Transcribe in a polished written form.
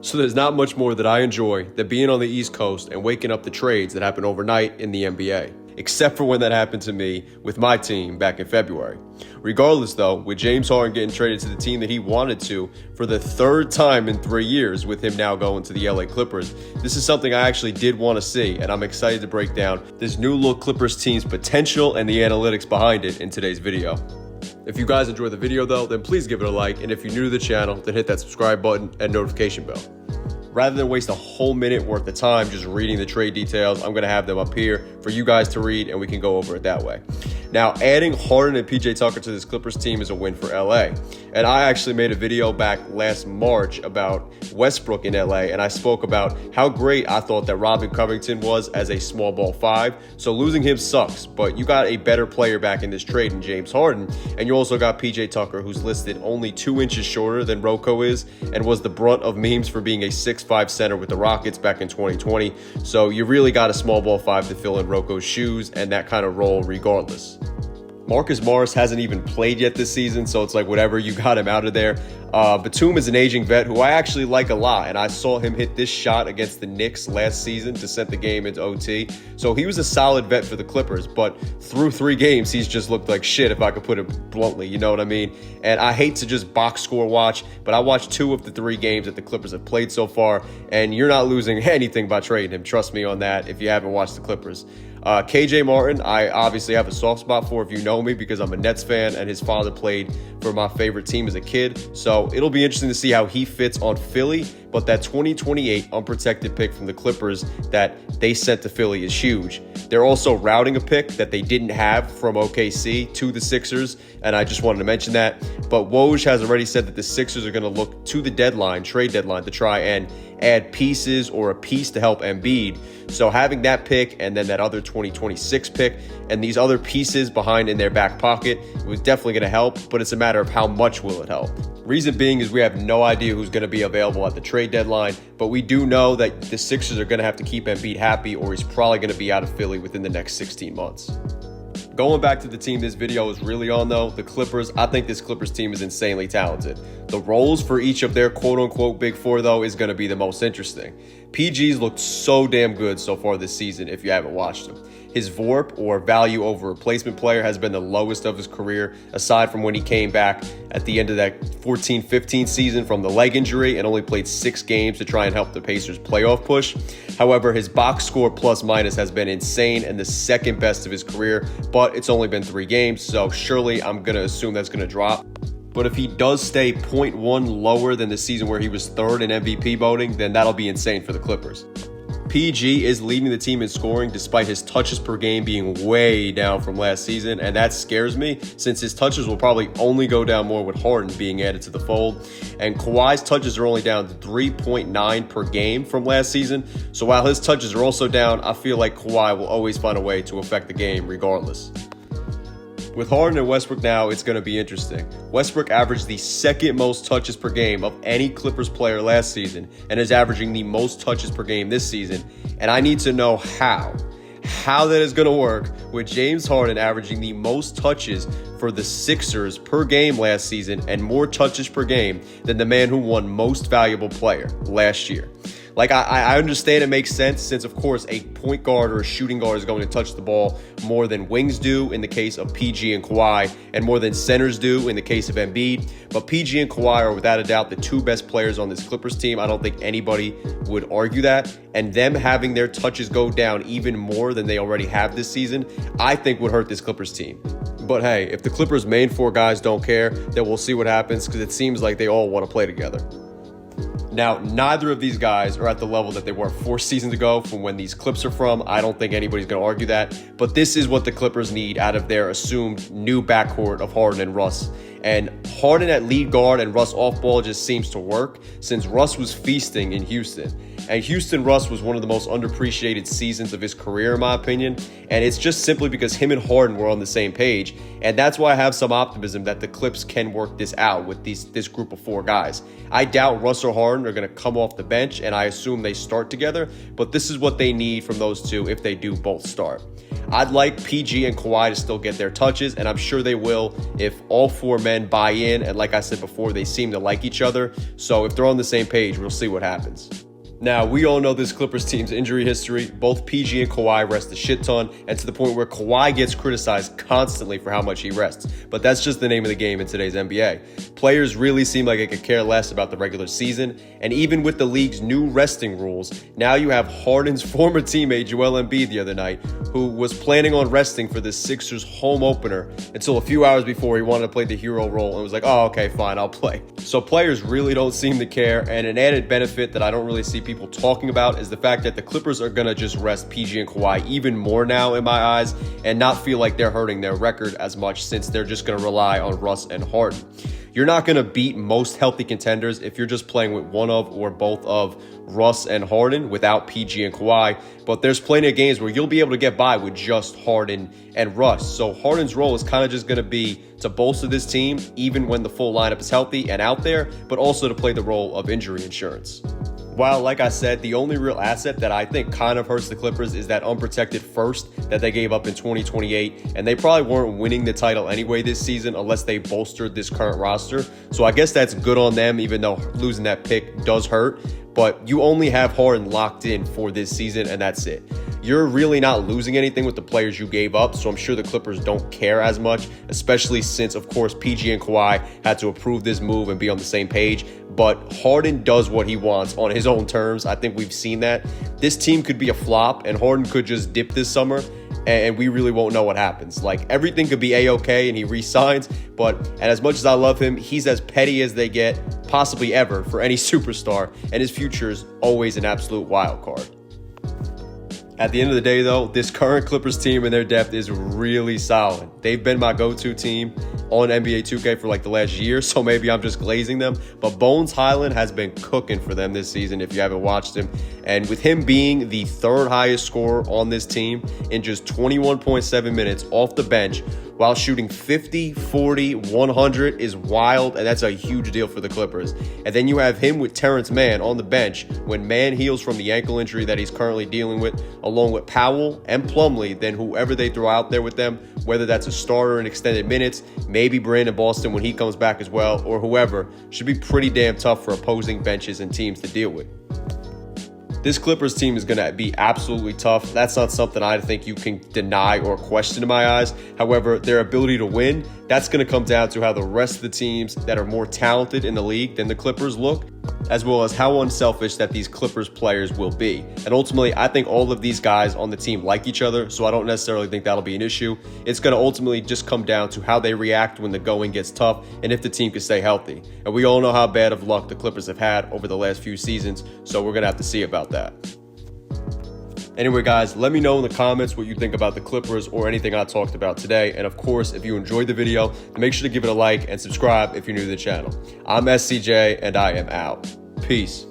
So there's not much more that I enjoy than being on the East Coast and waking up to trades that happen overnight in the NBA. Except for when that happened to me with my team back in February. Regardless though, with James Harden getting traded to the team that he wanted to for the third time in 3 years, with him now going to the LA Clippers, this is something I actually did want to see, and I'm excited to break down this new look Clippers team's potential and the analytics behind it in today's video. If you guys enjoyed the video though, then please give it a like, and if you're new to the channel, then hit that subscribe button and notification bell. Rather than waste a whole minute worth of time just reading the trade details, I'm going to have them up here for you guys to read, and we can go over it that way. Now, adding Harden and PJ Tucker to this Clippers team is a win for LA. And I actually made a video back last March about Westbrook in LA, and I spoke about how great I thought that Robin Covington was as a small ball 5. So losing him sucks, but you got a better player back in this trade in James Harden, and you also got PJ Tucker, who's listed only 2 inches shorter than Rocco is, and was the brunt of memes for being a 6'5" center with the Rockets back in 2020. So you really got a small ball 5 to fill in Rocco's shoes and that kind of role regardless. Marcus Morris hasn't even played yet this season, so it's like whatever, you got him out of there. Batum is an aging vet who I actually like a lot, and I saw him hit this shot against the Knicks last season to send the game into OT. So he was a solid vet for the Clippers, but through 3 games, he's just looked like shit, if I could put it bluntly, you know what I mean? And I hate to just box score watch, but I watched 2 of the 3 games that the Clippers have played so far, and you're not losing anything by trading him. Trust me on that if you haven't watched the Clippers. KJ Martin, I obviously have a soft spot for if you know me, because I'm a Nets fan and his father played for my favorite team as a kid. So it'll be interesting to see how he fits on Philly. But that 2028 unprotected pick from the Clippers that they sent to Philly is huge. They're also routing a pick that they didn't have from OKC to the Sixers, and I just wanted to mention that. But Woj has already said that the Sixers are going to look to the trade deadline, to try and add pieces or a piece to help Embiid. So having that pick and then that other 2026 pick and these other pieces behind in their back pocket, it was definitely going to help, but it's a matter of how much will it help. Reason being is we have no idea who's going to be available at the trade deadline, but we do know that the Sixers are going to have to keep Embiid happy, or he's probably going to be out of Philly within the next 16 months. Going back to the team this video is really on though, the Clippers. I think this Clippers team is insanely talented. The roles for each of their quote-unquote big 4 though is going to be the most interesting. PG's looked so damn good so far this season if you haven't watched him. His VORP, or value over replacement player, has been the lowest of his career, aside from when he came back at the end of that 14-15 season from the leg injury and only played 6 games to try and help the Pacers' playoff push. However, his box score plus minus has been insane and the second best of his career, but it's only been 3 games, so surely I'm going to assume that's going to drop. But if he does stay 0.1 lower than the season where he was 3rd in MVP voting, then that'll be insane for the Clippers. PG is leading the team in scoring despite his touches per game being way down from last season, and that scares me since his touches will probably only go down more with Harden being added to the fold. And Kawhi's touches are only down to 3.9 per game from last season, so while his touches are also down, I feel like Kawhi will always find a way to affect the game regardless. With Harden and Westbrook now, it's going to be interesting. Westbrook averaged the 2nd most touches per game of any Clippers player last season and is averaging the most touches per game this season. And I need to know how that is going to work with James Harden averaging the most touches for the Sixers per game last season and more touches per game than the man who won most valuable player last year. Like, I understand it makes sense since, of course, a point guard or a shooting guard is going to touch the ball more than wings do in the case of PG and Kawhi, and more than centers do in the case of Embiid. But PG and Kawhi are without a doubt the 2 best players on this Clippers team. I don't think anybody would argue that. And them having their touches go down even more than they already have this season, I think would hurt this Clippers team. But hey, if the Clippers' main 4 guys don't care, then we'll see what happens, because it seems like they all want to play together. Now, neither of these guys are at the level that they were 4 seasons ago from when these clips are from. I don't think anybody's going to argue that. But this is what the Clippers need out of their assumed new backcourt of Harden and Russ. And Harden at lead guard and Russ off ball just seems to work since Russ was feasting in Houston. And Houston Russ was one of the most underappreciated seasons of his career, in my opinion. And it's just simply because him and Harden were on the same page. And that's why I have some optimism that the Clips can work this out with this group of 4 guys. I doubt Russ or Harden are going to come off the bench, and I assume they start together. But this is what they need from those 2 if they do both start. I'd like PG and Kawhi to still get their touches, and I'm sure they will if all four men buy in. And like I said before, they seem to like each other. So if they're on the same page, we'll see what happens. Now, we all know this Clippers team's injury history. Both PG and Kawhi rest a shit ton, and to the point where Kawhi gets criticized constantly for how much he rests. But that's just the name of the game in today's NBA. Players really seem like they could care less about the regular season, and even with the league's new resting rules, now you have Harden's former teammate Joel Embiid the other night, who was planning on resting for the Sixers home opener until a few hours before he wanted to play the hero role and was like, oh, okay, fine, I'll play. So players really don't seem to care, and an added benefit that I don't really see people talking about is the fact that the Clippers are going to just rest PG and Kawhi even more now in my eyes and not feel like they're hurting their record as much, since they're just going to rely on Russ and Harden. You're not going to beat most healthy contenders if you're just playing with one of or both of Russ and Harden without PG and Kawhi, but there's plenty of games where you'll be able to get by with just Harden and Russ. So Harden's role is kind of just going to be to bolster this team even when the full lineup is healthy and out there, but also to play the role of injury insurance. While, like I said, the only real asset that I think kind of hurts the Clippers is that unprotected first that they gave up in 2028, and they probably weren't winning the title anyway this season unless they bolstered this current roster. So I guess that's good on them, even though losing that pick does hurt. But you only have Harden locked in for this season, and that's it. You're really not losing anything with the players you gave up, so I'm sure the Clippers don't care as much, especially since, of course, PG and Kawhi had to approve this move and be on the same page. But Harden does what he wants on his own terms. I think we've seen that. This team could be a flop, and Harden could just dip this summer, and we really won't know what happens. Like, everything could be A-okay, and he re-signs, and as much as I love him, he's as petty as they get, possibly ever, for any superstar, and his future is always an absolute wild card. At the end of the day, though, this current Clippers team and their depth is really solid. They've been my go-to team on NBA 2K for like the last year, so maybe I'm just glazing them. But Bones Highland has been cooking for them this season if you haven't watched him. And with him being the third highest scorer on this team in just 21.7 minutes off the bench, while shooting 50, 40, 100 is wild, and that's a huge deal for the Clippers. And then you have him with Terrence Mann on the bench when Mann heals from the ankle injury that he's currently dealing with, along with Powell and Plumlee, then whoever they throw out there with them, whether that's a starter in extended minutes, maybe Brandon Boston when he comes back as well, or whoever, should be pretty damn tough for opposing benches and teams to deal with. This Clippers team is going to be absolutely tough. That's not something I think you can deny or question in my eyes. However, their ability to win, that's going to come down to how the rest of the teams that are more talented in the league than the Clippers look, as well as how unselfish that these Clippers players will be. And ultimately, I think all of these guys on the team like each other, so I don't necessarily think that'll be an issue. It's going to ultimately just come down to how they react when the going gets tough and if the team can stay healthy. And we all know how bad of luck the Clippers have had over the last few seasons, so we're going to have to see about that. Anyway, guys, let me know in the comments what you think about the Clippers or anything I talked about today. And of course, if you enjoyed the video, make sure to give it a like and subscribe if you're new to the channel. I'm SCJ, and I am out. Peace.